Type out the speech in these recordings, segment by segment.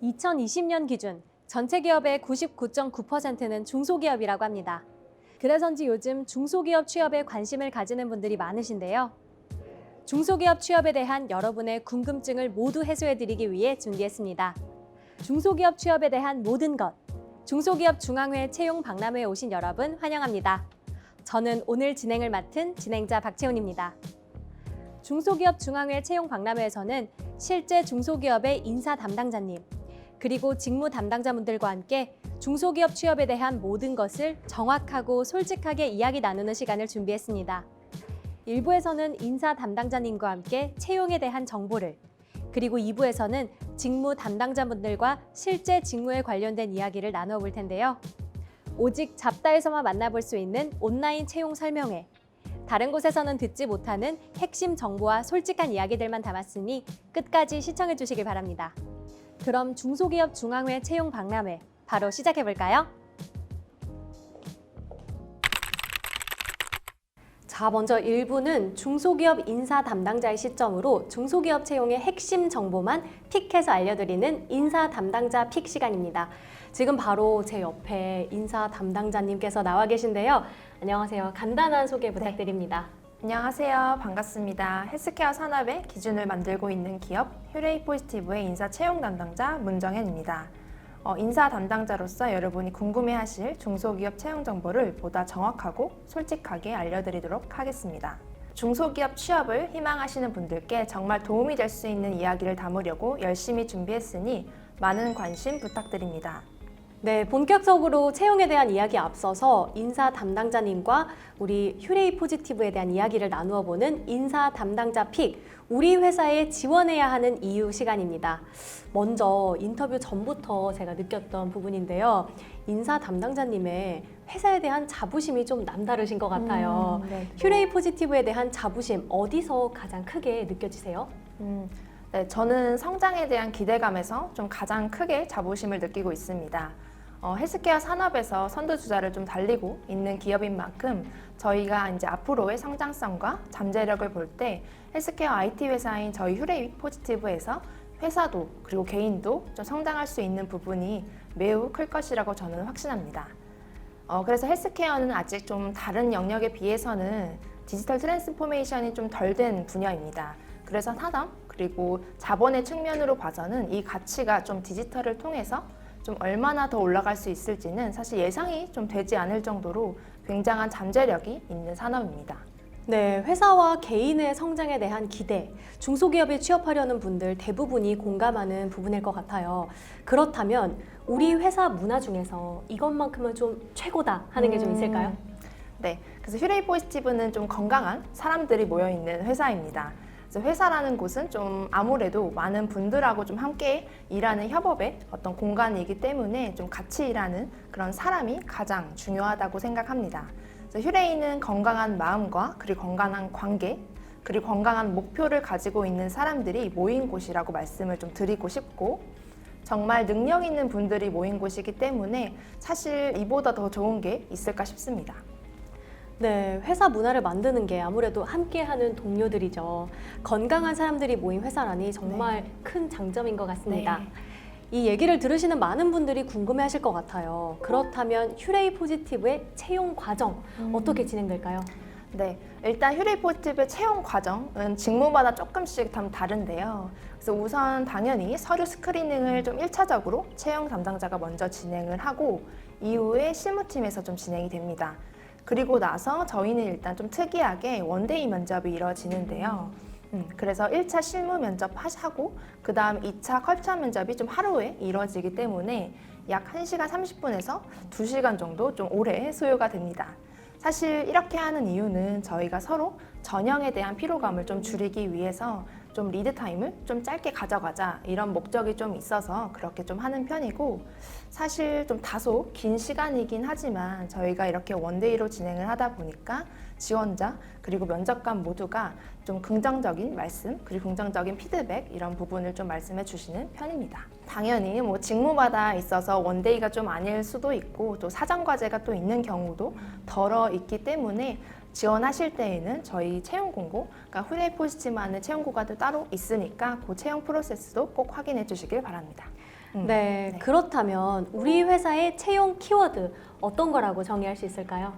2020년 기준 전체 기업의 99.9%는 중소기업이라고 합니다. 그래서인지 요즘 중소기업 취업에 관심을 가지는 분들이 많으신데요. 중소기업 취업에 대한 여러분의 궁금증을 모두 해소해드리기 위해 준비했습니다. 중소기업 취업에 대한 모든 것, 중소기업 중앙회 채용 박람회에 오신 여러분 환영합니다. 저는 오늘 진행을 맡은 진행자 박채훈입니다. 중소기업 중앙회 채용 박람회에서는 실제 중소기업의 인사 담당자님, 그리고 직무 담당자분들과 함께 중소기업 취업에 대한 모든 것을 정확하고 솔직하게 이야기 나누는 시간을 준비했습니다. 1부에서는 인사 담당자님과 함께 채용에 대한 정보를, 그리고 2부에서는 직무 담당자분들과 실제 직무에 관련된 이야기를 나누어 볼 텐데요. 오직 잡다에서만 만나볼 수 있는 온라인 채용 설명회, 다른 곳에서는 듣지 못하는 핵심 정보와 솔직한 이야기들만 담았으니 끝까지 시청해 주시길 바랍니다. 그럼 중소기업 중앙회 채용 박람회 바로 시작해 볼까요? 자, 먼저 1부는 중소기업 인사 담당자의 시점으로 중소기업 채용의 핵심 정보만 픽해서 알려드리는 인사 담당자 픽 시간입니다. 지금 바로 제 옆에 인사 담당자님께서 나와 계신데요. 안녕하세요. 간단한 소개 부탁드립니다. 안녕하세요. 반갑습니다. 헬스케어 산업의 기준을 만들고 있는 기업 휴레이 포지티브의 인사 채용 담당자 문정현입니다. 인사 담당자로서 여러분이 궁금해하실 중소기업 채용 정보를 보다 정확하고 솔직하게 알려드리도록 하겠습니다. 중소기업 취업을 희망하시는 분들께 정말 도움이 될 수 있는 이야기를 담으려고 열심히 준비했으니 많은 관심 부탁드립니다. 네, 본격적으로 채용에 대한 이야기 앞서서 인사 담당자님과 우리 휴레이 포지티브에 대한 이야기를 나누어 보는 인사 담당자 픽, 우리 회사에 지원해야 하는 이유 시간입니다. 먼저 인터뷰 전부터 제가 느꼈던 부분인데요. 인사 담당자님의 회사에 대한 자부심이 좀 남다르신 것 같아요. 네. 휴레이 포지티브에 대한 자부심 어디서 가장 크게 느껴지세요? 네, 저는 성장에 대한 기대감에서 좀 가장 크게 자부심을 느끼고 있습니다. 헬스케어 산업에서 선두주자를 좀 달리고 있는 기업인 만큼 저희가 이제 앞으로의 성장성과 잠재력을 볼 때 헬스케어 IT 회사인 저희 휴레이 포지티브에서 회사도 그리고 개인도 좀 성장할 수 있는 부분이 매우 클 것이라고 저는 확신합니다. 그래서 헬스케어는 아직 좀 다른 영역에 비해서는 디지털 트랜스포메이션이 좀 덜 된 분야입니다. 그래서 산업 그리고 자본의 측면으로 봐서는 이 가치가 좀 디지털을 통해서 좀 얼마나 더 올라갈 수 있을지는 사실 예상이 좀 되지 않을 정도로 굉장한 잠재력이 있는 산업입니다. 네, 회사와 개인의 성장에 대한 기대, 중소기업에 취업하려는 분들 대부분이 공감하는 부분일 것 같아요. 그렇다면 우리 회사 문화 중에서 이것만큼은 좀 최고다 하는 게 좀 있을까요? 네, 그래서 휴레이 포지티브는 좀 건강한 사람들이 모여있는 회사입니다. 그래서 회사라는 곳은 좀 아무래도 많은 분들하고 좀 함께 일하는 협업의 어떤 공간이기 때문에 좀 같이 일하는 그런 사람이 가장 중요하다고 생각합니다. 그래서 휴레이는 건강한 마음과 그리고 건강한 관계 그리고 건강한 목표를 가지고 있는 사람들이 모인 곳이라고 말씀을 좀 드리고 싶고, 정말 능력 있는 분들이 모인 곳이기 때문에 사실 이보다 더 좋은 게 있을까 싶습니다. 네, 회사 문화를 만드는 게 아무래도 함께하는 동료들이죠. 건강한 사람들이 모인 회사라니 정말 큰 장점인 것 같습니다. 이 얘기를 들으시는 많은 분들이 궁금해하실 것 같아요. 그렇다면 휴레이 포지티브의 채용 과정 어떻게 진행될까요? 네, 일단 휴레이 포지티브의 채용 과정은 직무마다 조금씩 좀 다른데요. 그래서 우선 당연히 서류 스크리닝을 좀 1차적으로 채용 담당자가 먼저 진행을 하고 이후에 실무팀에서 좀 진행이 됩니다. 그리고 나서 저희는 일단 좀 특이하게 원데이 면접이 이루어지는데요. 그래서 1차 실무 면접 하고 그 다음 2차 컬처 면접이 좀 하루에 이루어지기 때문에 약 1시간 30분에서 2시간 정도 좀 오래 소요가 됩니다. 사실 이렇게 하는 이유는 저희가 서로 전형에 대한 피로감을 좀 줄이기 위해서 좀 리드 타임을 좀 짧게 가져가자 이런 목적이 좀 있어서 그렇게 좀 하는 편이고, 사실 좀 다소 긴 시간이긴 하지만 저희가 이렇게 원데이로 진행을 하다 보니까 지원자 그리고 면접관 모두가 좀 긍정적인 말씀 그리고 긍정적인 피드백 이런 부분을 좀 말씀해 주시는 편입니다. 당연히 뭐 직무마다 있어서 원데이가 좀 아닐 수도 있고 또 사전 과제가 또 있는 경우도 덜어 있기 때문에 지원하실 때에는 저희 채용 공고, 그러니까 휴레이 포지티브만의 채용 공고가 따로 있으니까 그 채용 프로세스도 꼭 확인해 주시길 바랍니다. 네, 그렇다면 우리 회사의 채용 키워드 어떤 거라고 정의할 수 있을까요?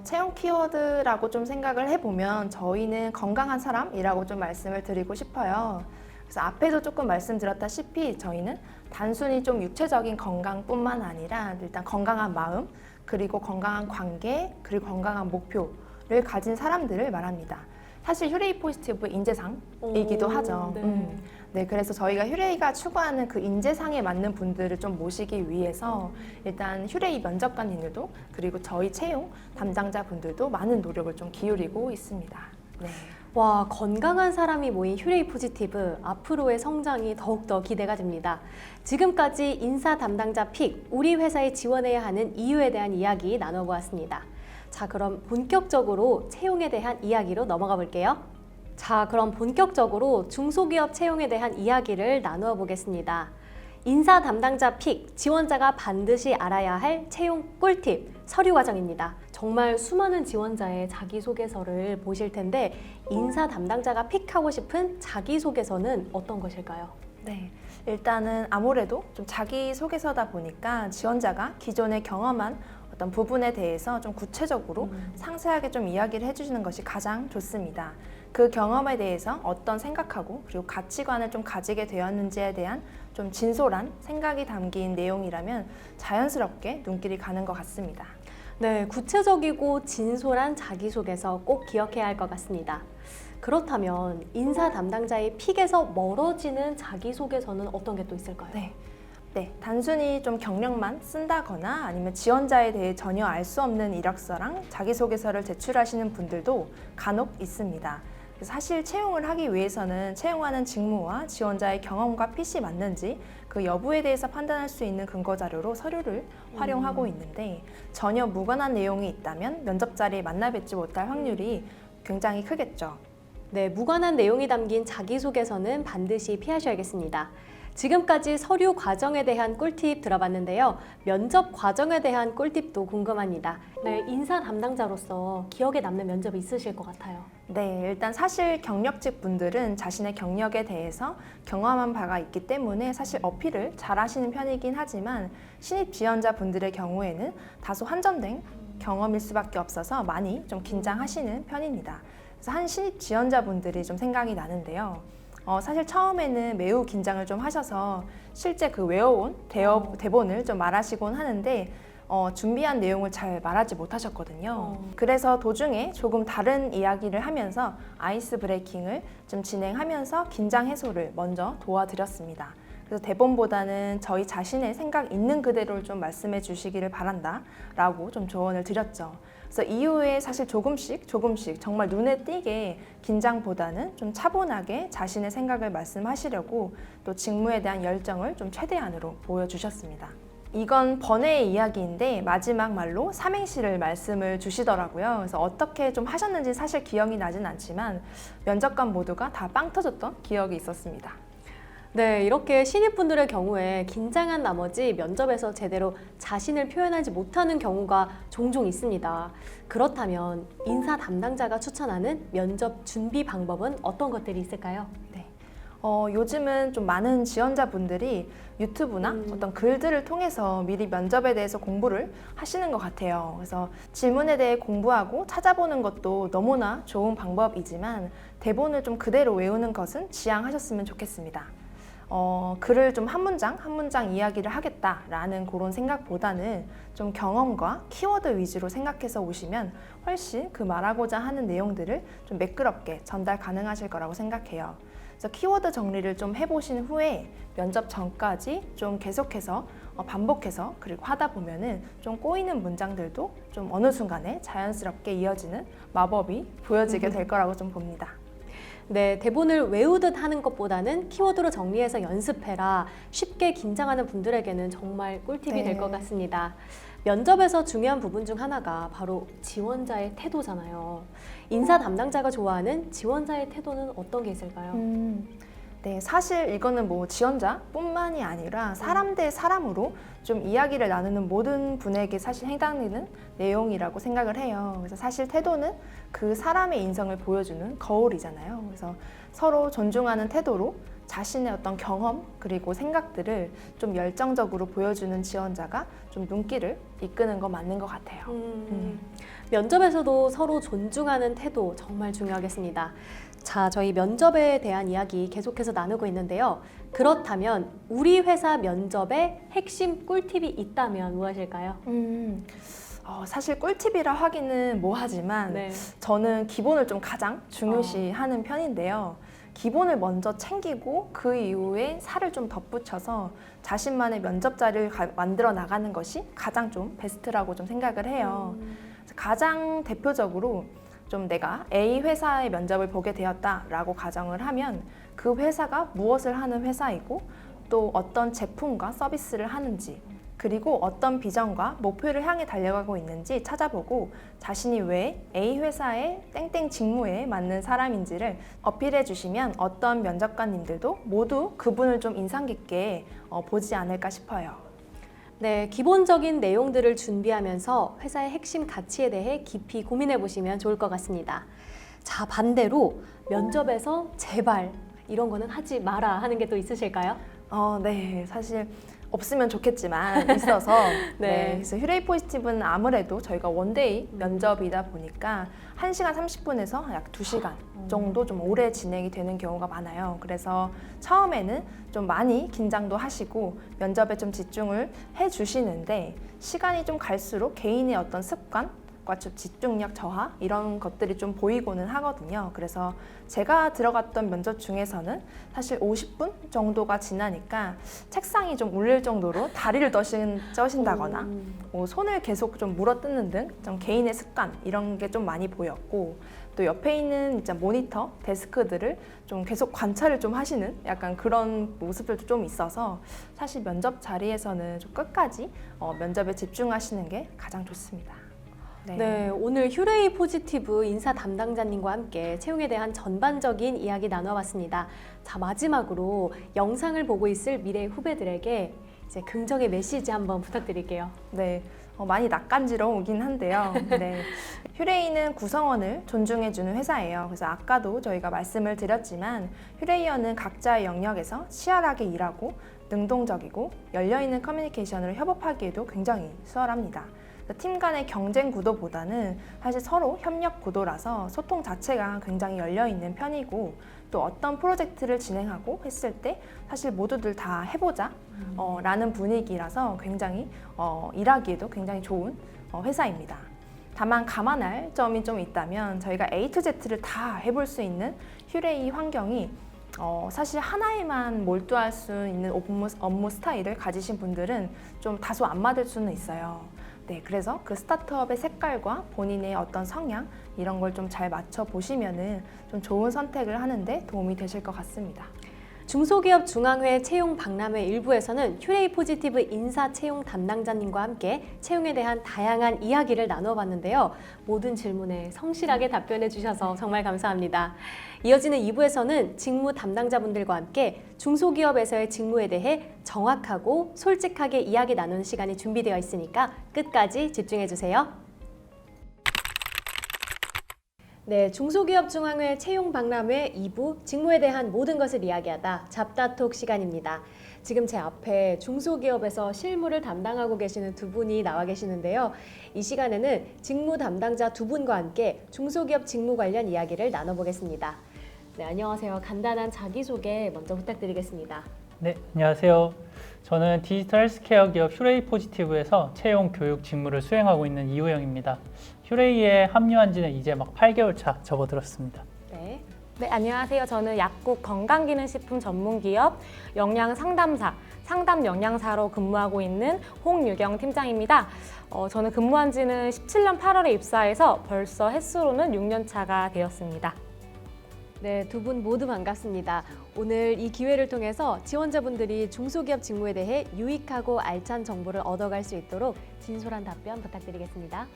채용 키워드라고 좀 생각을 해보면 저희는 건강한 사람이라고 좀 말씀을 드리고 싶어요. 그래서 앞에도 조금 말씀드렸다시피 저희는 단순히 좀 육체적인 건강뿐만 아니라 일단 건강한 마음, 그리고 건강한 관계, 그리고 건강한 목표를 가진 사람들을 말합니다. 사실 휴레이 포지티브 인재상이기도 하죠. 네. 네, 그래서 저희가 휴레이가 추구하는 그 인재상에 맞는 분들을 좀 모시기 위해서 일단 휴레이 면접관님들도 그리고 저희 채용 담당자분들도 많은 노력을 좀 기울이고 있습니다. 네. 와, 건강한 사람이 모인 휴레이 포지티브, 앞으로의 성장이 더욱더 기대가 됩니다. 지금까지 인사 담당자 픽, 우리 회사에 지원해야 하는 이유에 대한 이야기 나눠보았습니다. 자, 그럼 본격적으로 채용에 대한 이야기로 넘어가 볼게요. 자, 그럼 본격적으로 중소기업 채용에 대한 이야기를 나누어 보겠습니다. 인사 담당자 픽, 지원자가 반드시 알아야 할 채용 꿀팁, 서류 과정입니다. 정말 수많은 지원자의 자기소개서를 보실 텐데 인사 담당자가 픽하고 싶은 자기소개서는 어떤 것일까요? 네, 일단은 아무래도 좀 자기소개서다 보니까 지원자가 기존에 경험한 어떤 부분에 대해서 좀 구체적으로 상세하게 좀 이야기를 해주시는 것이 가장 좋습니다. 그 경험에 대해서 어떤 생각하고 그리고 가치관을 좀 가지게 되었는지에 대한 좀 진솔한 생각이 담긴 내용이라면 자연스럽게 눈길이 가는 것 같습니다. 네, 구체적이고 진솔한 자기소개서 꼭 기억해야 할 것 같습니다. 그렇다면 인사 담당자의 픽에서 멀어지는 자기소개서는 어떤 게 또 있을까요? 네, 단순히 좀 경력만 쓴다거나 아니면 지원자에 대해 전혀 알 수 없는 이력서랑 자기소개서를 제출하시는 분들도 간혹 있습니다. 사실 채용을 하기 위해서는 채용하는 직무와 지원자의 경험과 핏이 맞는지 그 여부에 대해서 판단할 수 있는 근거 자료로 서류를 활용하고 있는데 전혀 무관한 내용이 있다면 면접 자리에 만나 뵙지 못할 확률이 굉장히 크겠죠. 네, 무관한 내용이 담긴 자기소개서는 반드시 피하셔야겠습니다. 지금까지 서류 과정에 대한 꿀팁 들어봤는데요. 면접 과정에 대한 꿀팁도 궁금합니다. 네, 인사 담당자로서 기억에 남는 면접이 있으실 것 같아요. 네, 일단 사실 경력직 분들은 자신의 경력에 대해서 경험한 바가 있기 때문에 사실 어필을 잘 하시는 편이긴 하지만 신입 지원자 분들의 경우에는 다소 한정된 경험일 수밖에 없어서 많이 좀 긴장하시는 편입니다. 그래서 한 신입 지원자 분들이 좀 생각이 나는데요. 사실 처음에는 매우 긴장을 좀 하셔서 실제 그 외워온 대본을 좀 말하시곤 하는데 준비한 내용을 잘 말하지 못하셨거든요. 그래서 도중에 조금 다른 이야기를 하면서 아이스 브레이킹을 좀 진행하면서 긴장 해소를 먼저 도와드렸습니다. 그래서 대본보다는 저희 자신의 생각 있는 그대로를 좀 말씀해 주시기를 바란다 라고 좀 조언을 드렸죠. 그래서 이후에 사실 조금씩 정말 눈에 띄게 긴장보다는 좀 차분하게 자신의 생각을 말씀하시려고 또 직무에 대한 열정을 좀 최대한으로 보여주셨습니다. 이건 번외의 이야기인데 마지막 말로 삼행시를 말씀을 주시더라고요. 그래서 어떻게 좀 하셨는지 사실 기억이 나진 않지만 면접관 모두가 다 빵 터졌던 기억이 있었습니다. 네, 이렇게 신입분들의 경우에 긴장한 나머지 면접에서 제대로 자신을 표현하지 못하는 경우가 종종 있습니다. 그렇다면 인사 담당자가 추천하는 면접 준비 방법은 어떤 것들이 있을까요? 네. 요즘은 좀 많은 지원자분들이 유튜브나 어떤 글들을 통해서 미리 면접에 대해서 공부를 하시는 것 같아요. 그래서 질문에 대해 공부하고 찾아보는 것도 너무나 좋은 방법이지만 대본을 좀 그대로 외우는 것은 지양하셨으면 좋겠습니다. 글을 좀 한 문장 이야기를 하겠다라는 그런 생각보다는 좀 경험과 키워드 위주로 생각해서 오시면 훨씬 그 말하고자 하는 내용들을 좀 매끄럽게 전달 가능하실 거라고 생각해요. 그래서 키워드 정리를 좀 해보신 후에 면접 전까지 좀 계속해서 반복해서 그리고 하다 보면은 좀 꼬이는 문장들도 좀 어느 순간에 자연스럽게 이어지는 마법이 보여지게 될 거라고 좀 봅니다. 네, 대본을 외우듯 하는 것보다는 키워드로 정리해서 연습해라. 쉽게 긴장하는 분들에게는 정말 꿀팁이 될 것 같습니다. 면접에서 중요한 부분 중 하나가 바로 지원자의 태도잖아요. 인사 담당자가 좋아하는 지원자의 태도는 어떤 게 있을까요? 네, 사실 이거는 뭐 지원자뿐만이 아니라 사람 대 사람으로 좀 이야기를 나누는 모든 분에게 사실 해당되는 내용이라고 생각을 해요. 그래서 사실 태도는 그 사람의 인성을 보여주는 거울이잖아요. 그래서 서로 존중하는 태도로 자신의 어떤 경험 그리고 생각들을 좀 열정적으로 보여주는 지원자가 좀 눈길을 이끄는 거 맞는 것 같아요. 면접에서도 서로 존중하는 태도 정말 중요하겠습니다. 자, 저희 면접에 대한 이야기 계속해서 나누고 있는데요. 그렇다면 우리 회사 면접에 핵심 꿀팁이 있다면 무엇일까요? 사실 꿀팁이라 하기는 뭐하지만 네. 저는 기본을 좀 가장 중요시하는 편인데요. 기본을 먼저 챙기고 그 이후에 살을 좀 덧붙여서 자신만의 면접 자리를 만들어 나가는 것이 가장 좀 베스트라고 좀 생각을 해요. 가장 대표적으로 좀 내가 A 회사의 면접을 보게 되었다라고 가정을 하면 그 회사가 무엇을 하는 회사이고 또 어떤 제품과 서비스를 하는지 그리고 어떤 비전과 목표를 향해 달려가고 있는지 찾아보고 자신이 왜 A 회사의 땡땡 직무에 맞는 사람인지를 어필해 주시면 어떤 면접관님들도 모두 그분을 좀 인상 깊게 보지 않을까 싶어요. 네, 기본적인 내용들을 준비하면서 회사의 핵심 가치에 대해 깊이 고민해 보시면 좋을 것 같습니다. 자, 반대로 면접에서 제발 이런 거는 하지 마라 하는 게 또 있으실까요? 네, 사실 없으면 좋겠지만 있어서 네. 그래서 휴레이 포지티브는 아무래도 저희가 원데이 면접이다 보니까 1시간 30분에서 약 2시간 정도 좀 오래 진행이 되는 경우가 많아요. 그래서 처음에는 좀 많이 긴장도 하시고 면접에 좀 집중을 해주시는데 시간이 좀 갈수록 개인의 어떤 습관 집중력 저하 이런 것들이 좀 보이고는 하거든요. 그래서 제가 들어갔던 면접 중에서는 사실 50분 정도가 지나니까 책상이 좀 울릴 정도로 다리를 떠신다거나 손을 계속 좀 물어뜯는 등 좀 개인의 습관 이런 게 좀 많이 보였고 또 옆에 있는 진짜 모니터, 데스크들을 좀 계속 관찰을 좀 하시는 약간 그런 모습들도 좀 있어서 사실 면접 자리에서는 좀 끝까지 면접에 집중하시는 게 가장 좋습니다. 네, 오늘 휴레이 포지티브 인사 담당자님과 함께 채용에 대한 전반적인 이야기 나눠봤습니다. 자, 마지막으로 영상을 보고 있을 미래 후배들에게 이제 긍정의 메시지 한번 부탁드릴게요. 네, 많이 낯간지러우긴 한데요. 네, 휴레이는 구성원을 존중해주는 회사예요. 그래서 아까도 저희가 말씀을 드렸지만 휴레이어는 각자의 영역에서 치열하게 일하고 능동적이고 열려있는 커뮤니케이션으로 협업하기에도 굉장히 수월합니다. 팀 간의 경쟁 구도보다는 사실 서로 협력 구도라서 소통 자체가 굉장히 열려있는 편이고 또 어떤 프로젝트를 진행하고 했을 때 사실 모두들 다 해보자 라는 분위기라서 굉장히 일하기에도 굉장히 좋은 회사입니다. 다만 감안할 점이 좀 있다면 저희가 A to Z를 다 해볼 수 있는 휴레이 환경이 사실 하나에만 몰두할 수 있는 업무 스타일을 가지신 분들은 좀 다소 안 맞을 수는 있어요. 네, 그래서 그 스타트업의 색깔과 본인의 어떤 성향 이런 걸 좀 잘 맞춰 보시면은 좀 좋은 선택을 하는데 도움이 되실 것 같습니다. 중소기업 중앙회 채용 박람회 일부에서는 휴레이 포지티브 인사 채용 담당자님과 함께 채용에 대한 다양한 이야기를 나눠봤는데요. 모든 질문에 성실하게 답변해 주셔서 정말 감사합니다. 이어지는 2부에서는 직무 담당자분들과 함께 중소기업에서의 직무에 대해 정확하고 솔직하게 이야기 나누는 시간이 준비되어 있으니까 끝까지 집중해 주세요. 네, 중소기업 중앙회 채용 박람회 2부 직무에 대한 모든 것을 이야기하다 잡다톡 시간입니다. 지금 제 앞에 중소기업에서 실무를 담당하고 계시는 두 분이 나와 계시는데요. 이 시간에는 직무 담당자 두 분과 함께 중소기업 직무 관련 이야기를 나눠보겠습니다. 네, 안녕하세요. 간단한 자기소개 먼저 부탁드리겠습니다. 네, 안녕하세요. 저는 디지털 헬스케어 기업 휴레이 포지티브에서 채용 교육 직무를 수행하고 있는 이우영입니다. 휴레이에 합류한 지는 이제 막 8개월 차 접어들었습니다. 네. 네, 안녕하세요. 저는 약국 건강기능식품 전문기업 영양상담사, 상담영양사로 근무하고 있는 홍유경 팀장입니다. 저는 근무한 지는 17년 8월에 입사해서 벌써 횟수로는 6년 차가 되었습니다. 네, 두 분 모두 반갑습니다. 오늘 이 기회를 통해서 지원자분들이 중소기업 직무에 대해 유익하고 알찬 정보를 얻어갈 수 있도록 진솔한 답변 부탁드리겠습니다.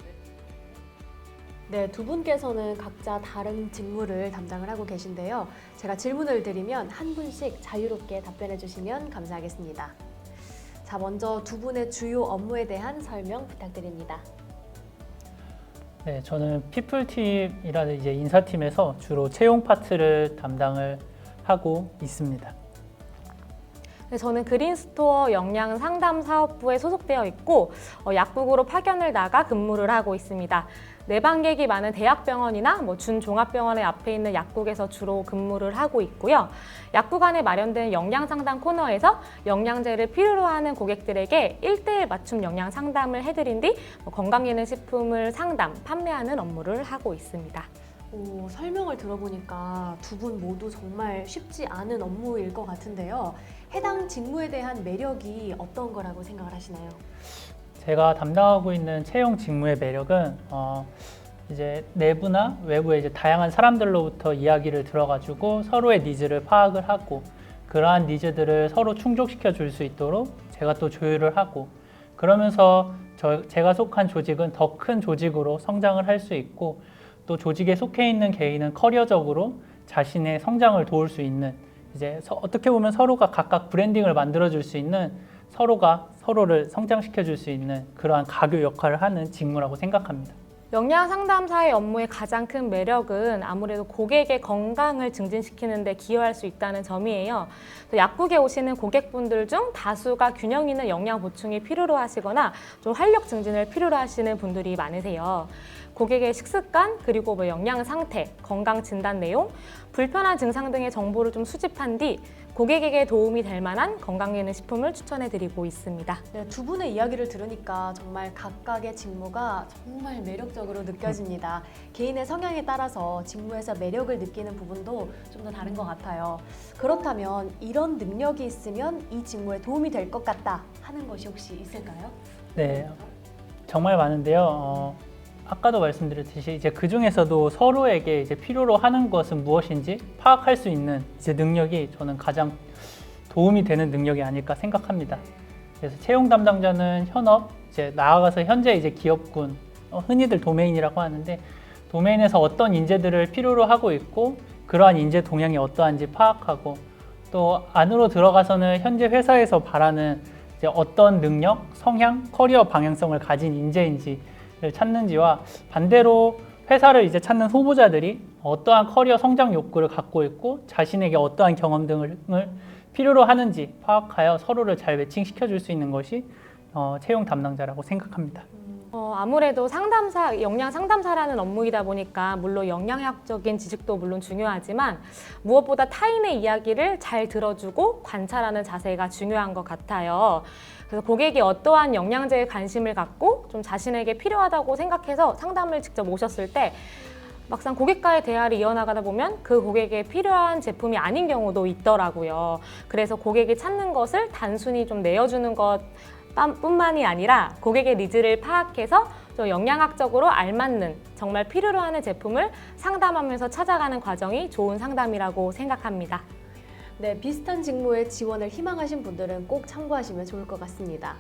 네, 두 분께서는 각자 다른 직무를 담당을 하고 계신데요. 제가 질문을 드리면 한 분씩 자유롭게 답변해 주시면 감사하겠습니다. 자, 먼저 두 분의 주요 업무에 대한 설명 부탁드립니다. 네, 저는 피플팀이라는 이제 인사팀에서 주로 채용 파트를 담당을 하고 있습니다. 네, 저는 그린스토어 영양상담사업부에 소속되어 있고 약국으로 파견을 나가 근무를 하고 있습니다. 내방객이 많은 대학병원이나 준종합병원의 앞에 있는 약국에서 주로 근무를 하고 있고요. 약국 안에 마련된 영양상담 코너에서 영양제를 필요로 하는 고객들에게 1:1 맞춤 영양상담을 해드린 뒤 건강기능식품을 상담, 판매하는 업무를 하고 있습니다. 설명을 들어보니까 두 분 모두 정말 쉽지 않은 업무일 것 같은데요. 해당 직무에 대한 매력이 어떤 거라고 생각을 하시나요? 제가 담당하고 있는 채용 직무의 매력은 이제 내부나 외부의 이제 다양한 사람들로부터 이야기를 들어가지고 서로의 니즈를 파악을 하고 그러한 니즈들을 서로 충족시켜 줄 수 있도록 제가 또 조율을 하고 그러면서 제가 속한 조직은 더 큰 조직으로 성장을 할 수 있고 또 조직에 속해 있는 개인은 커리어적으로 자신의 성장을 도울 수 있는 이제 어떻게 보면 서로가 각각 브랜딩을 만들어 줄 수 있는 서로가 서로를 성장시켜 줄 수 있는 그러한 가교 역할을 하는 직무라고 생각합니다. 영양상담사의 업무의 가장 큰 매력은 아무래도 고객의 건강을 증진시키는 데 기여할 수 있다는 점이에요. 또 약국에 오시는 고객분들 중 다수가 균형 있는 영양 보충이 필요로 하시거나 좀 활력 증진을 필요로 하시는 분들이 많으세요. 고객의 식습관, 그리고 영양 상태, 건강 진단 내용, 불편한 증상 등의 정보를 좀 수집한 뒤 고객에게 도움이 될 만한 건강기능식품을 추천해드리고 있습니다. 네, 두 분의 이야기를 들으니까 정말 각각의 직무가 정말 매력적으로 느껴집니다. 개인의 성향에 따라서 직무에서 매력을 느끼는 부분도 좀 더 다른 것 같아요. 그렇다면 이런 능력이 있으면 이 직무에 도움이 될 것 같다 하는 것이 혹시 있을까요? 네, 정말 많은데요. 아까도 말씀드렸듯이 이제 그 중에서도 서로에게 이제 필요로 하는 것은 무엇인지 파악할 수 있는 이제 능력이 저는 가장 도움이 되는 능력이 아닐까 생각합니다. 그래서 채용 담당자는 현업, 이제 나아가서 현재 이제 기업군, 흔히들 도메인이라고 하는데 도메인에서 어떤 인재들을 필요로 하고 있고 그러한 인재 동향이 어떠한지 파악하고 또 안으로 들어가서는 현재 회사에서 바라는 이제 어떤 능력, 성향, 커리어 방향성을 가진 인재인지 찾는지와 반대로 회사를 이제 찾는 후보자들이 어떠한 커리어 성장 욕구를 갖고 있고 자신에게 어떠한 경험 등을 필요로 하는지 파악하여 서로를 잘 매칭시켜 줄 수 있는 것이 채용 담당자라고 생각합니다. 아무래도 영양 상담사라는 업무이다 보니까 물론 영양학적인 지식도 물론 중요하지만 무엇보다 타인의 이야기를 잘 들어주고 관찰하는 자세가 중요한 것 같아요. 그래서 고객이 어떠한 영양제에 관심을 갖고 좀 자신에게 필요하다고 생각해서 상담을 직접 오셨을 때 막상 고객과의 대화를 이어나가다 보면 그 고객에 필요한 제품이 아닌 경우도 있더라고요. 그래서 고객이 찾는 것을 단순히 좀 내어주는 것 뿐만이 아니라 고객의 니즈를 파악해서 좀 영양학적으로 알맞는 정말 필요로 하는 제품을 상담하면서 찾아가는 과정이 좋은 상담이라고 생각합니다. 네, 비슷한 직무에 지원을 희망하신 분들은 꼭 참고하시면 좋을 것 같습니다.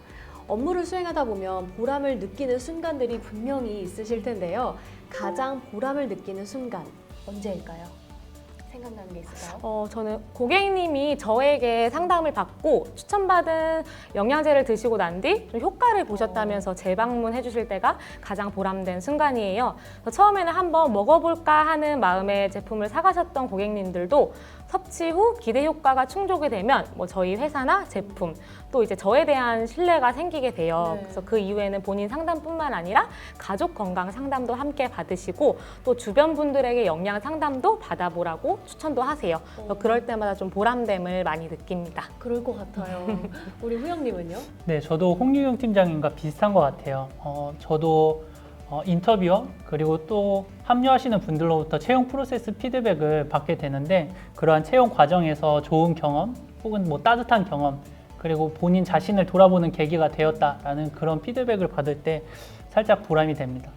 업무를 수행하다 보면 보람을 느끼는 순간들이 분명히 있으실 텐데요. 가장 보람을 느끼는 순간 언제일까요? 생각나는 게 있을까요? 저는 고객님이 저에게 상담을 받고 추천받은 영양제를 드시고 난 뒤 좀 효과를 보셨다면서 재방문해 주실 때가 가장 보람된 순간이에요. 처음에는 한번 먹어볼까 하는 마음에 제품을 사가셨던 고객님들도 섭취 후 기대 효과가 충족이 되면 저희 회사나 제품 또 이제 저에 대한 신뢰가 생기게 돼요. 네. 그래서 그 이후에는 본인 상담뿐만 아니라 가족 건강 상담도 함께 받으시고 또 주변 분들에게 영양 상담도 받아보라고 추천도 하세요. 그래서 그럴 때마다 좀 보람됨을 많이 느낍니다. 그럴 것 같아요. 우리 후영님은요? 네, 저도 홍유경 팀장님과 비슷한 것 같아요. 저도 인터뷰어 그리고 또 합류하시는 분들로부터 채용 프로세스 피드백을 받게 되는데 그러한 채용 과정에서 좋은 경험 혹은 따뜻한 경험 그리고 본인 자신을 돌아보는 계기가 되었다라는 그런 피드백을 받을 때 살짝 보람이 됩니다.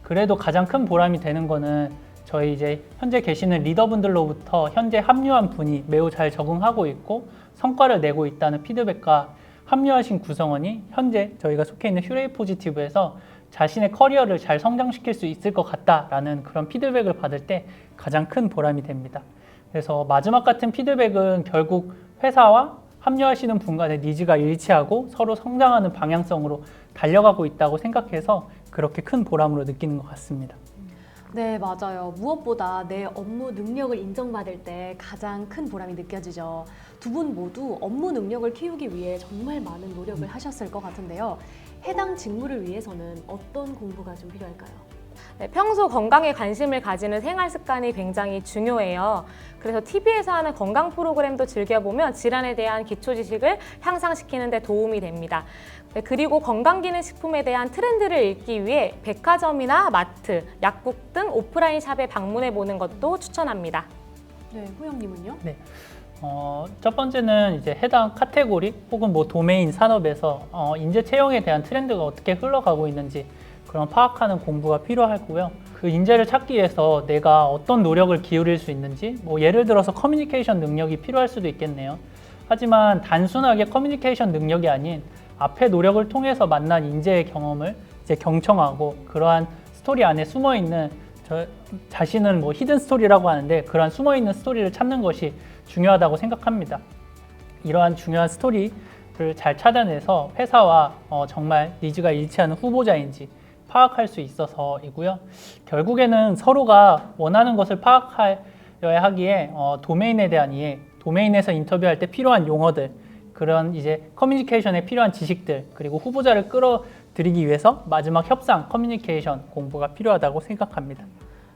그래도 가장 큰 보람이 되는 거는 저희 이제 현재 계시는 리더분들로부터 현재 합류한 분이 매우 잘 적응하고 있고 성과를 내고 있다는 피드백과 합류하신 구성원이 현재 저희가 속해 있는 휴레이 포지티브에서 자신의 커리어를 잘 성장시킬 수 있을 것 같다라는 그런 피드백을 받을 때 가장 큰 보람이 됩니다. 그래서 마지막 같은 피드백은 결국 회사와 합류하시는 분 간의 니즈가 일치하고 서로 성장하는 방향성으로 달려가고 있다고 생각해서 그렇게 큰 보람으로 느끼는 것 같습니다. 네, 맞아요. 무엇보다 내 업무 능력을 인정받을 때 가장 큰 보람이 느껴지죠. 두 분 모두 업무 능력을 키우기 위해 정말 많은 노력을 하셨을 것 같은데요. 해당 직무를 위해서는 어떤 공부가 좀 필요할까요? 네, 평소 건강에 관심을 가지는 생활 습관이 굉장히 중요해요. 그래서 TV에서 하는 건강 프로그램도 즐겨보면 질환에 대한 기초 지식을 향상시키는 데 도움이 됩니다. 네, 그리고 건강기능식품에 대한 트렌드를 읽기 위해 백화점이나 마트, 약국 등 오프라인 샵에 방문해 보는 것도 추천합니다. 네, 후영님은요? 첫 번째는 이제 해당 카테고리 혹은 뭐 도메인 산업에서 인재 채용에 대한 트렌드가 어떻게 흘러가고 있는지 그런 파악하는 공부가 필요하고요. 그 인재를 찾기 위해서 내가 어떤 노력을 기울일 수 있는지, 뭐 예를 들어서 커뮤니케이션 능력이 필요할 수도 있겠네요. 하지만 단순하게 커뮤니케이션 능력이 아닌 앞에 노력을 통해서 만난 인재의 경험을 이제 경청하고 그러한 스토리 안에 숨어 있는 저 자신은 뭐 히든 스토리라고 하는데 그러한 숨어 있는 스토리를 찾는 것이 중요하다고 생각합니다. 이러한 중요한 스토리를 잘 찾아내서 회사와 정말 니즈가 일치하는 후보자인지 파악할 수 있어서이고요. 결국에는 서로가 원하는 것을 파악하여야 하기에 도메인에 대한 이해, 도메인에서 인터뷰할 때 필요한 용어들, 그런 이제 커뮤니케이션에 필요한 지식들, 그리고 후보자를 끌어들이기 위해서 마지막 협상, 커뮤니케이션 공부가 필요하다고 생각합니다.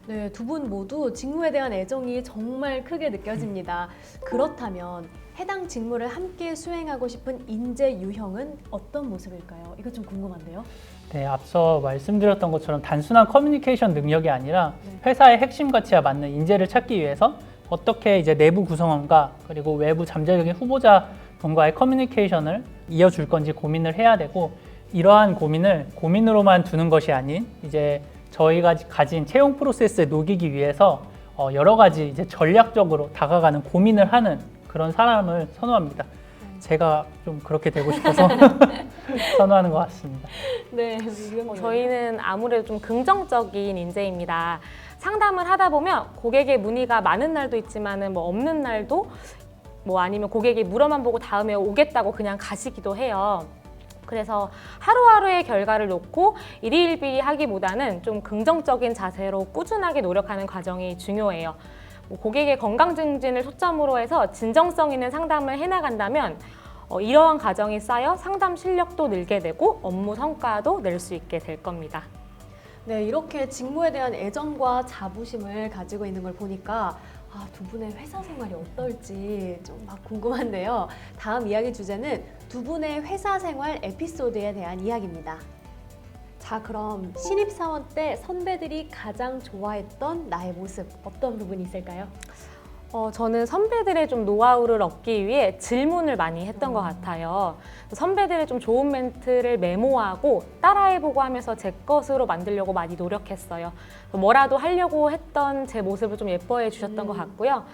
네, 두 분 모두 직무에 대한 애정이 정말 크게 느껴집니다. 그렇다면 해당 직무를 함께 수행하고 싶은 인재 유형은 어떤 모습일까요? 이거 좀 궁금한데요. 네, 앞서 말씀드렸던 것처럼 단순한 커뮤니케이션 능력이 아니라 회사의 핵심 가치와 맞는 인재를 찾기 위해서 어떻게 이제 내부 구성원과 그리고 외부 잠재적인 후보자분과의 커뮤니케이션을 이어줄 건지 고민을 해야 되고, 이러한 고민을 고민으로만 두는 것이 아닌 이제 저희가 가진 채용 프로세스에 녹이기 위해서 여러 가지 이제 전략적으로 다가가는 고민을 하는 그런 사람을 선호합니다. 제가 좀 그렇게 되고 싶어서 선호하는 것 같습니다. 네, 저희는 아무래도 좀 긍정적인 인재입니다. 상담을 하다 보면 고객의 문의가 많은 날도 있지만은 뭐 없는 날도 뭐 아니면 고객이 물어만 보고 다음에 오겠다고 그냥 가시기도 해요. 그래서 하루하루의 결과를 놓고 일희일비히 하기보다는 좀 긍정적인 자세로 꾸준하게 노력하는 과정이 중요해요. 뭐 고객의 건강 증진을 초점으로 해서 진정성 있는 상담을 해나간다면 이러한 과정이 쌓여 상담 실력도 늘게 되고 업무 성과도 낼 수 있게 될 겁니다. 네, 이렇게 직무에 대한 애정과 자부심을 가지고 있는 걸 보니까 두 분의 회사 생활이 어떨지 좀 막 궁금한데요. 다음 이야기 주제는 두 분의 회사 생활 에피소드에 대한 이야기입니다. 자, 그럼 신입사원 때 선배들이 가장 좋아했던 나의 모습 어떤 부분이 있을까요? 저는 선배들의 좀 노하우를 얻기 위해 질문을 많이 했던 것 같아요. 선배들의 좀 좋은 멘트를 메모하고 따라해보고 하면서 제 것으로 만들려고 많이 노력했어요. 뭐라도 하려고 했던 제 모습을 좀 예뻐해 주셨던 것 같고요.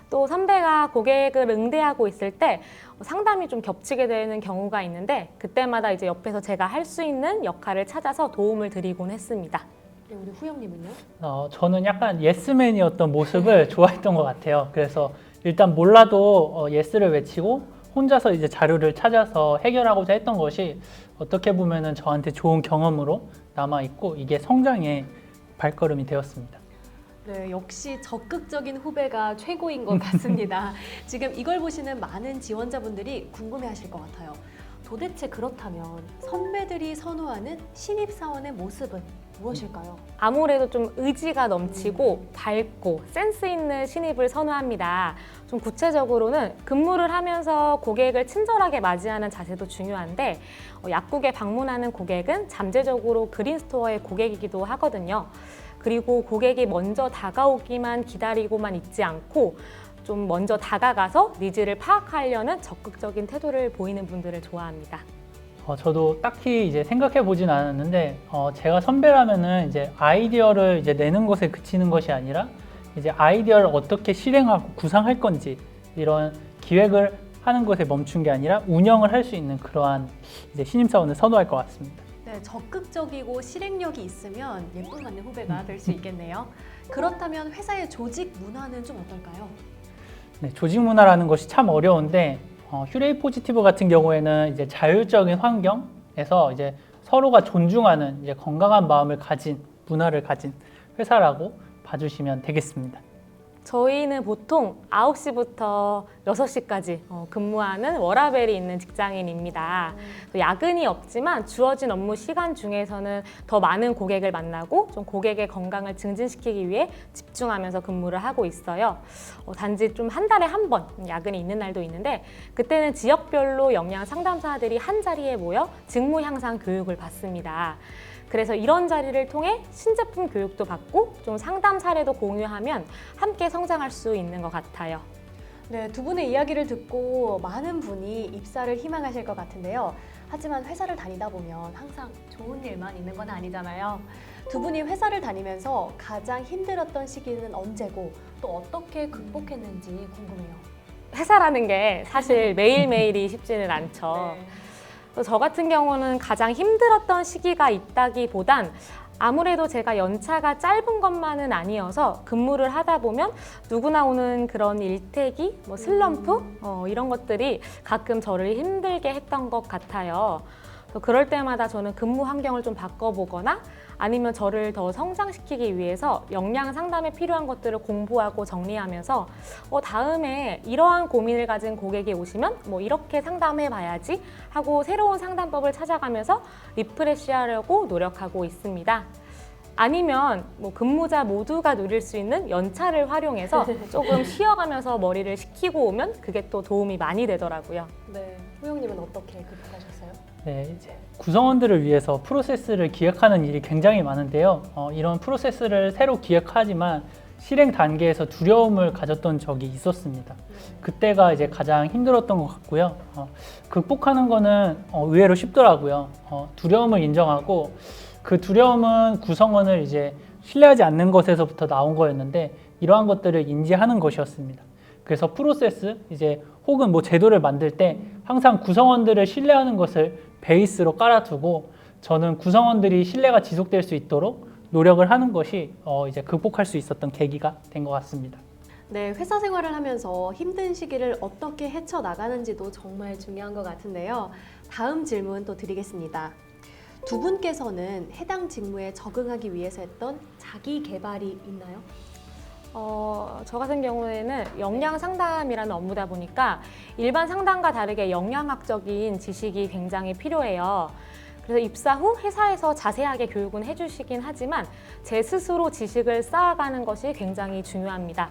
또 선배가 고객을 응대하고 있을 때 상담이 좀 겹치게 되는 경우가 있는데 그때마다 이제 옆에서 제가 할 수 있는 역할을 찾아서 도움을 드리곤 했습니다. 네, 우리 후영님은요? 저는 약간 예스맨이었던 모습을 좋아했던 것 같아요. 그래서 일단 몰라도 예스를 외치고 혼자서 이제 자료를 찾아서 해결하고자 했던 것이 어떻게 보면은 저한테 좋은 경험으로 남아있고 이게 성장의 발걸음이 되었습니다. 네, 역시 적극적인 후배가 최고인 것 같습니다. 지금 이걸 보시는 많은 지원자분들이 궁금해하실 것 같아요. 도대체 그렇다면 선배들이 선호하는 신입사원의 모습은 무엇일까요? 아무래도 좀 의지가 넘치고 밝고 센스 있는 신입을 선호합니다. 좀 구체적으로는 근무를 하면서 고객을 친절하게 맞이하는 자세도 중요한데 약국에 방문하는 고객은 잠재적으로 그린스토어의 고객이기도 하거든요. 그리고 고객이 먼저 다가오기만 기다리고만 있지 않고 좀 먼저 다가가서 니즈를 파악하려는 적극적인 태도를 보이는 분들을 좋아합니다. 저도 딱히 이제 생각해 보진 않았는데 제가 선배라면은 이제 아이디어를 이제 내는 것에 그치는 것이 아니라 이제 아이디어를 어떻게 실행하고 구상할 건지 이런 기획을 하는 것에 멈춘 게 아니라 운영을 할 수 있는 그러한 이제 신입사원을 선호할 것 같습니다. 네, 적극적이고 실행력이 있으면 예쁨 받는 후배가 될 수 있겠네요. 그렇다면 회사의 조직 문화는 좀 어떨까요? 네, 조직 문화라는 것이 참 어려운데 휴레이 포지티브 같은 경우에는 이제 자율적인 환경에서 이제 서로가 존중하는 이제 건강한 마음을 가진 문화를 가진 회사라고 봐주시면 되겠습니다. 저희는 보통 9시부터 6시까지 근무하는 워라밸이 있는 직장인입니다. 또 야근이 없지만 주어진 업무 시간 중에서는 더 많은 고객을 만나고 좀 고객의 건강을 증진시키기 위해 집중하면서 근무를 하고 있어요. 단지 좀 한 달에 한 번 야근이 있는 날도 있는데 그때는 지역별로 영양 상담사들이 한 자리에 모여 직무 향상 교육을 받습니다. 그래서 이런 자리를 통해 신제품 교육도 받고 좀 상담 사례도 공유하면 함께 성장할 수 있는 것 같아요. 네, 두 분의 이야기를 듣고 많은 분이 입사를 희망하실 것 같은데요. 하지만 회사를 다니다 보면 항상 좋은 일만 있는 건 아니잖아요. 두 분이 회사를 다니면서 가장 힘들었던 시기는 언제고 또 어떻게 극복했는지 궁금해요. 회사라는 게 사실 매일매일이 쉽지는 않죠. 네. 저 같은 경우는 가장 힘들었던 시기가 있다기보단 아무래도 제가 연차가 짧은 것만은 아니어서 근무를 하다 보면 누구나 오는 그런 일태기, 슬럼프 이런 것들이 가끔 저를 힘들게 했던 것 같아요. 그럴 때마다 저는 근무 환경을 좀 바꿔보거나 아니면 저를 더 성장시키기 위해서 영양 상담에 필요한 것들을 공부하고 정리하면서 다음에 이러한 고민을 가진 고객이 오시면 이렇게 상담해 봐야지 하고 새로운 상담법을 찾아가면서 리프레시하려고 노력하고 있습니다. 아니면 근무자 모두가 누릴 수 있는 연차를 활용해서 조금 쉬어가면서 머리를 식히고 오면 그게 또 도움이 많이 되더라고요. 네, 호영님은 어떻게 극복하셨어요? 네, 이제 구성원들을 위해서 프로세스를 기획하는 일이 굉장히 많은데요. 이런 프로세스를 새로 기획하지만 실행 단계에서 두려움을 가졌던 적이 있었습니다. 그때가 이제 가장 힘들었던 것 같고요. 극복하는 거는 의외로 쉽더라고요. 두려움을 인정하고 그 두려움은 구성원을 이제 신뢰하지 않는 것에서부터 나온 거였는데 이러한 것들을 인지하는 것이었습니다. 그래서 프로세스 이제 혹은 제도를 만들 때 항상 구성원들을 신뢰하는 것을 베이스로 깔아두고 저는 구성원들이 신뢰가 지속될 수 있도록 노력을 하는 것이 이제 극복할 수 있었던 계기가 된 것 같습니다. 네, 회사 생활을 하면서 힘든 시기를 어떻게 헤쳐나가는지도 정말 중요한 것 같은데요. 다음 질문 또 드리겠습니다. 두 분께서는 해당 직무에 적응하기 위해서 했던 자기 개발이 있나요? 저 같은 경우에는 영양 상담이라는 업무다 보니까 일반 상담과 다르게 영양학적인 지식이 굉장히 필요해요. 그래서 입사 후 회사에서 자세하게 교육은 해주시긴 하지만 제 스스로 지식을 쌓아가는 것이 굉장히 중요합니다.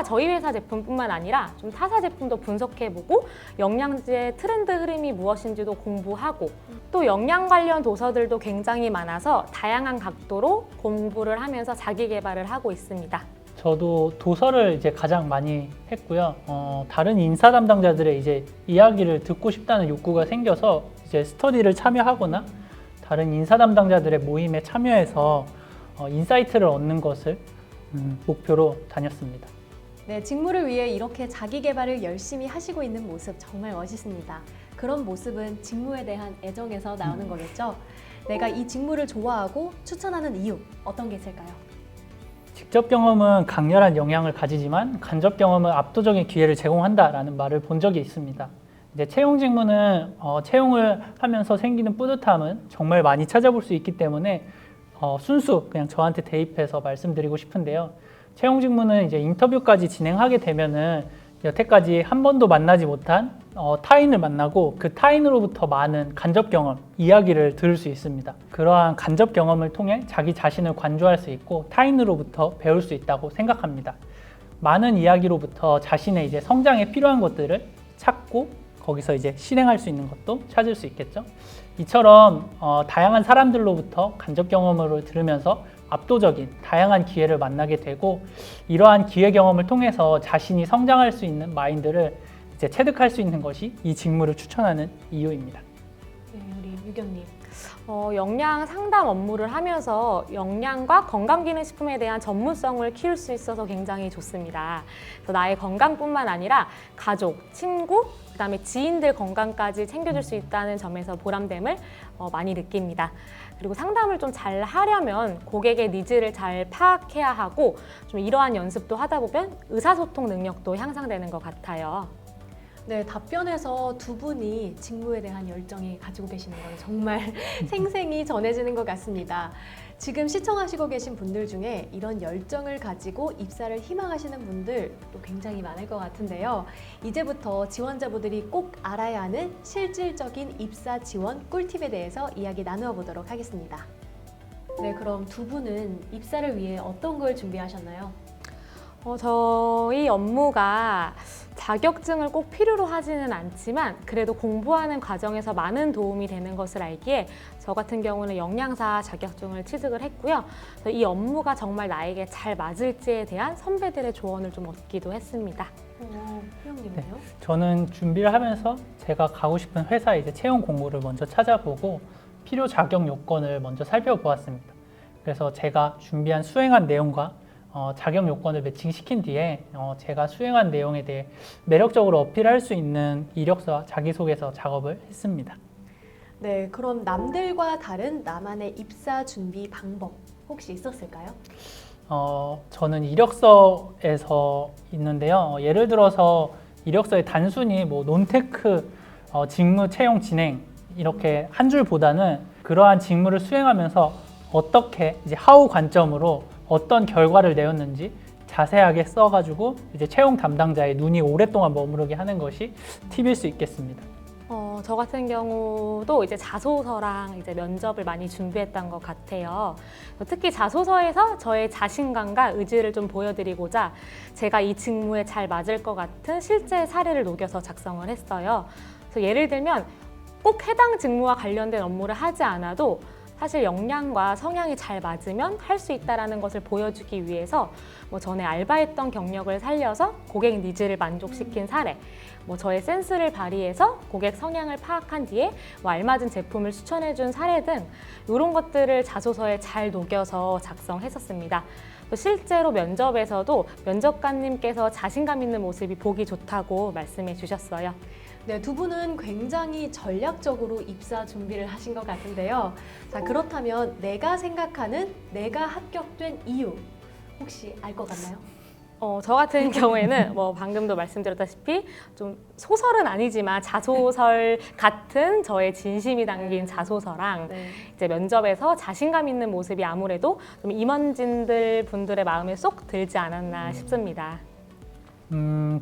저희 회사 제품뿐만 아니라 좀 타사 제품도 분석해보고 영양제의 트렌드 흐름이 무엇인지도 공부하고 또 영양 관련 도서들도 굉장히 많아서 다양한 각도로 공부를 하면서 자기 개발을 하고 있습니다. 저도 도서를 이제 가장 많이 했고요. 다른 인사 담당자들의 이제 이야기를 듣고 싶다는 욕구가 생겨서 이제 스터디를 참여하거나 다른 인사 담당자들의 모임에 참여해서 인사이트를 얻는 것을 목표로 다녔습니다. 네, 직무를 위해 이렇게 자기 개발을 열심히 하시고 있는 모습 정말 멋있습니다. 그런 모습은 직무에 대한 애정에서 나오는 거겠죠? 내가 이 직무를 좋아하고 추천하는 이유 어떤 게 있을까요? 직접 경험은 강렬한 영향을 가지지만 간접 경험은 압도적인 기회를 제공한다라는 말을 본 적이 있습니다. 이제 채용 직무는 채용을 하면서 생기는 뿌듯함은 정말 많이 찾아볼 수 있기 때문에 순수 그냥 저한테 대입해서 말씀드리고 싶은데요. 채용 직무는 이제 인터뷰까지 진행하게 되면은 여태까지 한 번도 만나지 못한 타인을 만나고 그 타인으로부터 많은 간접 경험, 이야기를 들을 수 있습니다. 그러한 간접 경험을 통해 자기 자신을 관조할 수 있고 타인으로부터 배울 수 있다고 생각합니다. 많은 이야기로부터 자신의 이제 성장에 필요한 것들을 찾고 거기서 이제 실행할 수 있는 것도 찾을 수 있겠죠. 이처럼 다양한 사람들로부터 간접 경험을 들으면서 압도적인 다양한 기회를 만나게 되고 이러한 기회 경험을 통해서 자신이 성장할 수 있는 마인드를 이제 체득할 수 있는 것이 이 직무를 추천하는 이유입니다. 네, 우리 유경님. 영양 상담 업무를 하면서 영양과 건강기능식품에 대한 전문성을 키울 수 있어서 굉장히 좋습니다. 그래서 나의 건강뿐만 아니라 가족, 친구, 그다음에 지인들 건강까지 챙겨줄 수 있다는 점에서 보람됨을 많이 느낍니다. 그리고 상담을 좀 잘 하려면 고객의 니즈를 잘 파악해야 하고 좀 이러한 연습도 하다 보면 의사소통 능력도 향상되는 것 같아요. 네, 답변에서 두 분이 직무에 대한 열정이 가지고 계시는 건 정말 생생히 전해지는 것 같습니다. 지금 시청하시고 계신 분들 중에 이런 열정을 가지고 입사를 희망하시는 분들 또 굉장히 많을 것 같은데요. 이제부터 지원자분들이 꼭 알아야 하는 실질적인 입사 지원 꿀팁에 대해서 이야기 나누어 보도록 하겠습니다. 네, 그럼 두 분은 입사를 위해 어떤 걸 준비하셨나요? 저희 업무가 자격증을 꼭 필요로 하지는 않지만 그래도 공부하는 과정에서 많은 도움이 되는 것을 알기에 저 같은 경우는 영양사 자격증을 취득을 했고요. 이 업무가 정말 나에게 잘 맞을지에 대한 선배들의 조언을 좀 얻기도 했습니다. 회원님은요? 저는 준비를 하면서 제가 가고 싶은 회사의 이제 채용 공고를 먼저 찾아보고 필요 자격 요건을 먼저 살펴보았습니다. 그래서 제가 준비한 수행한 내용과 자격 요건을 매칭시킨 뒤에 제가 수행한 내용에 대해 매력적으로 어필할 수 있는 이력서와 자기소개서 작업을 했습니다. 네, 그럼 남들과 다른 나만의 입사 준비 방법 혹시 있었을까요? 저는 이력서에서 있는데요. 예를 들어서 이력서에 단순히 뭐 논테크 직무 채용 진행 이렇게 한 줄보다는 그러한 직무를 수행하면서 어떻게 이제 하우 관점으로 어떤 결과를 내었는지 자세하게 써가지고 이제 채용 담당자의 눈이 오랫동안 머무르게 하는 것이 팁일 수 있겠습니다. 저 같은 경우도 이제 자소서랑 이제 면접을 많이 준비했던 것 같아요. 특히 자소서에서 저의 자신감과 의지를 좀 보여드리고자 제가 이 직무에 잘 맞을 것 같은 실제 사례를 녹여서 작성을 했어요. 그래서 예를 들면 꼭 해당 직무와 관련된 업무를 하지 않아도 사실 역량과 성향이 잘 맞으면 할 수 있다는 것을 보여주기 위해서 전에 알바했던 경력을 살려서 고객 니즈를 만족시킨 사례, 저의 센스를 발휘해서 고객 성향을 파악한 뒤에 알맞은 제품을 추천해준 사례 등 이런 것들을 자소서에 잘 녹여서 작성했었습니다. 실제로 면접에서도 면접관님께서 자신감 있는 모습이 보기 좋다고 말씀해 주셨어요. 네, 두 분은 굉장히 전략적으로 입사 준비를 하신 것 같은데요. 자, 그렇다면 내가 생각하는 내가 합격된 이유 혹시 알 것 같나요? 저 같은 경우에는 방금도 말씀드렸다시피 좀 소설은 아니지만 자소설 같은 저의 진심이 담긴 자소서랑 이제 면접에서 자신감 있는 모습이 아무래도 좀 임원진들 분들의 마음에 쏙 들지 않았나 싶습니다.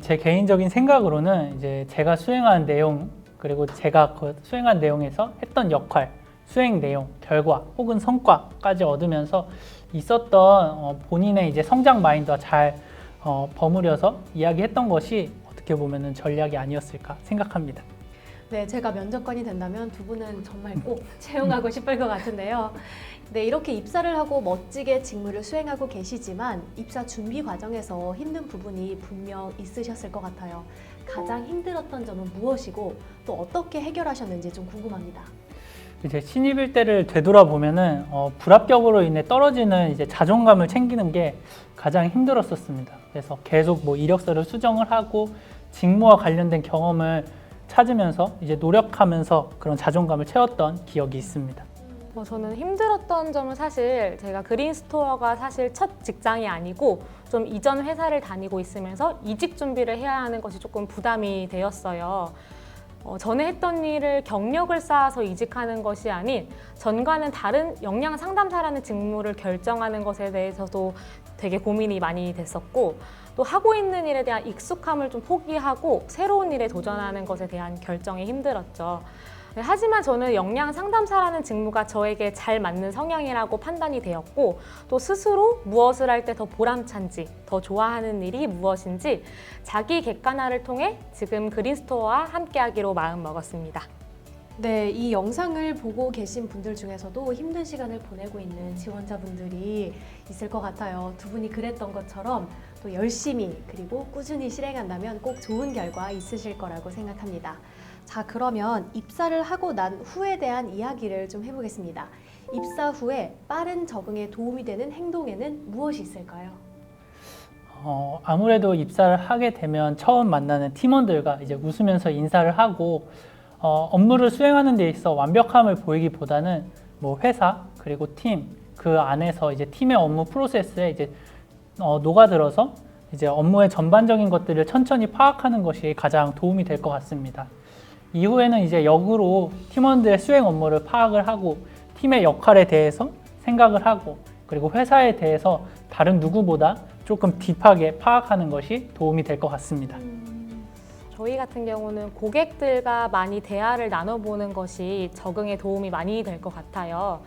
제 개인적인 생각으로는 이제 제가 수행한 내용 그리고 제가 그 수행한 내용에서 했던 역할, 수행 내용, 결과 혹은 성과까지 얻으면서 있었던 본인의 이제 성장 마인드와 잘 버무려서 이야기했던 것이 어떻게 보면은 전략이 아니었을까 생각합니다. 네, 제가 면접관이 된다면 두 분은 정말 꼭 채용하고 싶을 것 같은데요. 네, 이렇게 입사를 하고 멋지게 직무를 수행하고 계시지만 입사 준비 과정에서 힘든 부분이 분명 있으셨을 것 같아요. 가장 힘들었던 점은 무엇이고 또 어떻게 해결하셨는지 좀 궁금합니다. 이제 신입일 때를 되돌아보면은 불합격으로 인해 떨어지는 이제 자존감을 챙기는 게 가장 힘들었었습니다. 그래서 계속 이력서를 수정을 하고 직무와 관련된 경험을 찾으면서 이제 노력하면서 그런 자존감을 채웠던 기억이 있습니다. 저는 힘들었던 점은 사실 제가 그린스토어가 사실 첫 직장이 아니고 좀 이전 회사를 다니고 있으면서 이직 준비를 해야 하는 것이 조금 부담이 되었어요. 전에 했던 일을 경력을 쌓아서 이직하는 것이 아닌 전과는 다른 역량 상담사라는 직무를 결정하는 것에 대해서도 되게 고민이 많이 됐었고 또 하고 있는 일에 대한 익숙함을 좀 포기하고 새로운 일에 도전하는 것에 대한 결정이 힘들었죠. 하지만 저는 역량 상담사라는 직무가 저에게 잘 맞는 성향이라고 판단이 되었고 또 스스로 무엇을 할 때 더 보람찬지, 더 좋아하는 일이 무엇인지 자기 객관화를 통해 지금 그린스토어와 함께하기로 마음먹었습니다. 네, 이 영상을 보고 계신 분들 중에서도 힘든 시간을 보내고 있는 지원자분들이 있을 것 같아요. 두 분이 그랬던 것처럼 또 열심히 그리고 꾸준히 실행한다면 꼭 좋은 결과 있으실 거라고 생각합니다. 자, 그러면 입사를 하고 난 후에 대한 이야기를 좀 해보겠습니다. 입사 후에 빠른 적응에 도움이 되는 행동에는 무엇이 있을까요? 아무래도 입사를 하게 되면 처음 만나는 팀원들과 이제 웃으면서 인사를 하고 업무를 수행하는 데 있어 완벽함을 보이기보다는 회사 그리고 팀 그 안에서 이제 팀의 업무 프로세스에 이제 녹아들어서 이제 업무의 전반적인 것들을 천천히 파악하는 것이 가장 도움이 될 것 같습니다. 이후에는 이제 역으로 팀원들의 수행 업무를 파악을 하고 팀의 역할에 대해서 생각을 하고 그리고 회사에 대해서 다른 누구보다 조금 딥하게 파악하는 것이 도움이 될 것 같습니다. 저희 같은 경우는 고객들과 많이 대화를 나눠보는 것이 적응에 도움이 많이 될 것 같아요.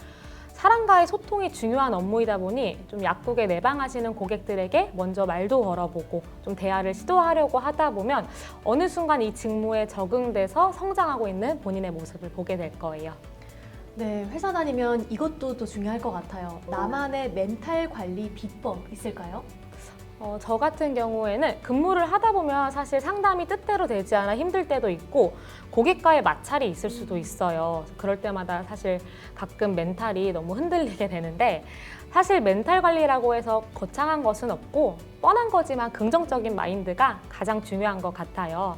사람과의 소통이 중요한 업무이다 보니 좀 약국에 내방하시는 고객들에게 먼저 말도 걸어보고 좀 대화를 시도하려고 하다 보면 어느 순간 이 직무에 적응돼서 성장하고 있는 본인의 모습을 보게 될 거예요. 네, 회사 다니면 이것도 또 중요할 것 같아요. 나만의 멘탈 관리 비법 있을까요? 저 같은 경우에는 근무를 하다 보면 사실 상담이 뜻대로 되지 않아 힘들 때도 있고 고객과의 마찰이 있을 수도 있어요. 그럴 때마다 사실 가끔 멘탈이 너무 흔들리게 되는데 사실 멘탈 관리라고 해서 거창한 것은 없고 뻔한 거지만 긍정적인 마인드가 가장 중요한 것 같아요.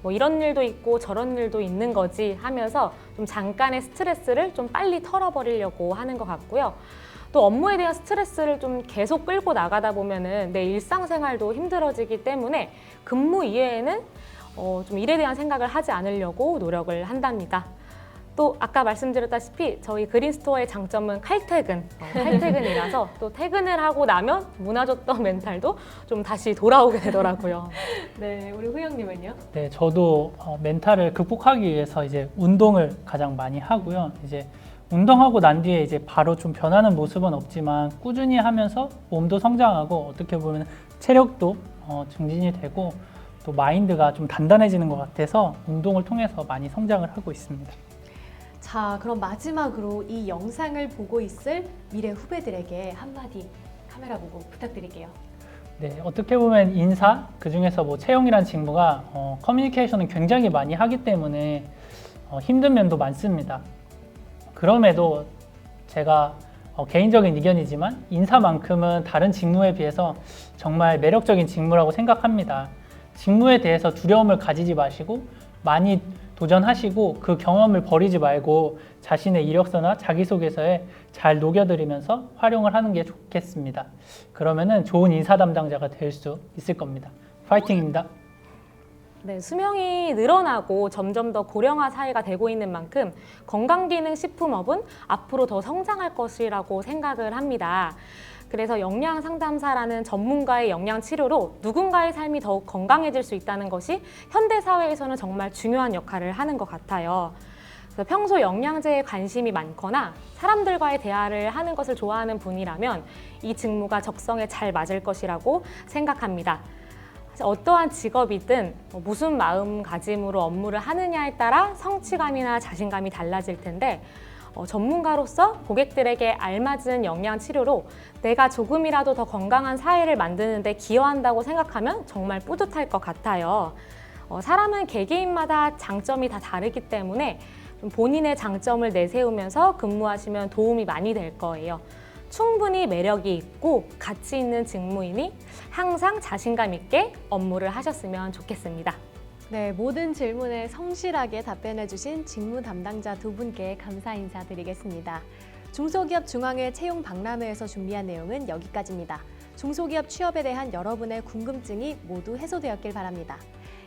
뭐 이런 일도 있고 저런 일도 있는 거지 하면서 좀 잠깐의 스트레스를 좀 빨리 털어버리려고 하는 것 같고요. 또 업무에 대한 스트레스를 좀 계속 끌고 나가다 보면은 내 일상생활도 힘들어지기 때문에 근무 이외에는 좀 일에 대한 생각을 하지 않으려고 노력을 한답니다. 또 아까 말씀드렸다시피 저희 그린스토어의 장점은 칼퇴근이라서 또 퇴근을 하고 나면 무너졌던 멘탈도 좀 다시 돌아오게 되더라고요. 네, 우리 후영님은요? 네, 저도 멘탈을 극복하기 위해서 이제 운동을 가장 많이 하고요. 이제 운동하고 난 뒤에 이제 바로 좀 변하는 모습은 없지만 꾸준히 하면서 몸도 성장하고 어떻게 보면 체력도 증진이 되고 또 마인드가 좀 단단해지는 것 같아서 운동을 통해서 많이 성장을 하고 있습니다. 자, 그럼 마지막으로 이 영상을 보고 있을 미래 후배들에게 한마디 카메라 보고 부탁드릴게요. 네, 어떻게 보면 인사, 그중에서 뭐 채용이란 직무가 커뮤니케이션을 굉장히 많이 하기 때문에 힘든 면도 많습니다. 그럼에도 제가 개인적인 의견이지만 인사만큼은 다른 직무에 비해서 정말 매력적인 직무라고 생각합니다. 직무에 대해서 두려움을 가지지 마시고 많이 도전하시고 그 경험을 버리지 말고 자신의 이력서나 자기소개서에 잘 녹여드리면서 활용을 하는 게 좋겠습니다. 그러면은 좋은 인사 담당자가 될 수 있을 겁니다. 파이팅입니다. 네, 수명이 늘어나고 점점 더 고령화 사회가 되고 있는 만큼 건강기능식품업은 앞으로 더 성장할 것이라고 생각을 합니다. 그래서 영양상담사라는 전문가의 영양치료로 누군가의 삶이 더욱 건강해질 수 있다는 것이 현대사회에서는 정말 중요한 역할을 하는 것 같아요. 그래서 평소 영양제에 관심이 많거나 사람들과의 대화를 하는 것을 좋아하는 분이라면 이 직무가 적성에 잘 맞을 것이라고 생각합니다. 어떠한 직업이든 무슨 마음가짐으로 업무를 하느냐에 따라 성취감이나 자신감이 달라질 텐데 전문가로서 고객들에게 알맞은 영양 치료로 내가 조금이라도 더 건강한 사회를 만드는 데 기여한다고 생각하면 정말 뿌듯할 것 같아요. 사람은 개개인마다 장점이 다 다르기 때문에 좀 본인의 장점을 내세우면서 근무하시면 도움이 많이 될 거예요. 충분히 매력이 있고 가치 있는 직무이니 항상 자신감 있게 업무를 하셨으면 좋겠습니다. 네, 모든 질문에 성실하게 답변해주신 직무 담당자 두 분께 감사 인사드리겠습니다. 중소기업 중앙회 채용 박람회에서 준비한 내용은 여기까지입니다. 중소기업 취업에 대한 여러분의 궁금증이 모두 해소되었길 바랍니다.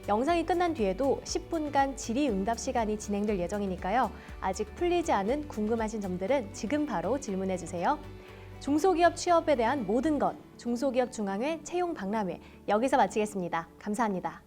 영상이 끝난 뒤에도 10분간 질의응답 시간이 진행될 예정이니까요. 아직 풀리지 않은 궁금하신 점들은 지금 바로 질문해주세요. 중소기업 취업에 대한 모든 것, 중소기업 중앙회 채용 박람회 여기서 마치겠습니다. 감사합니다.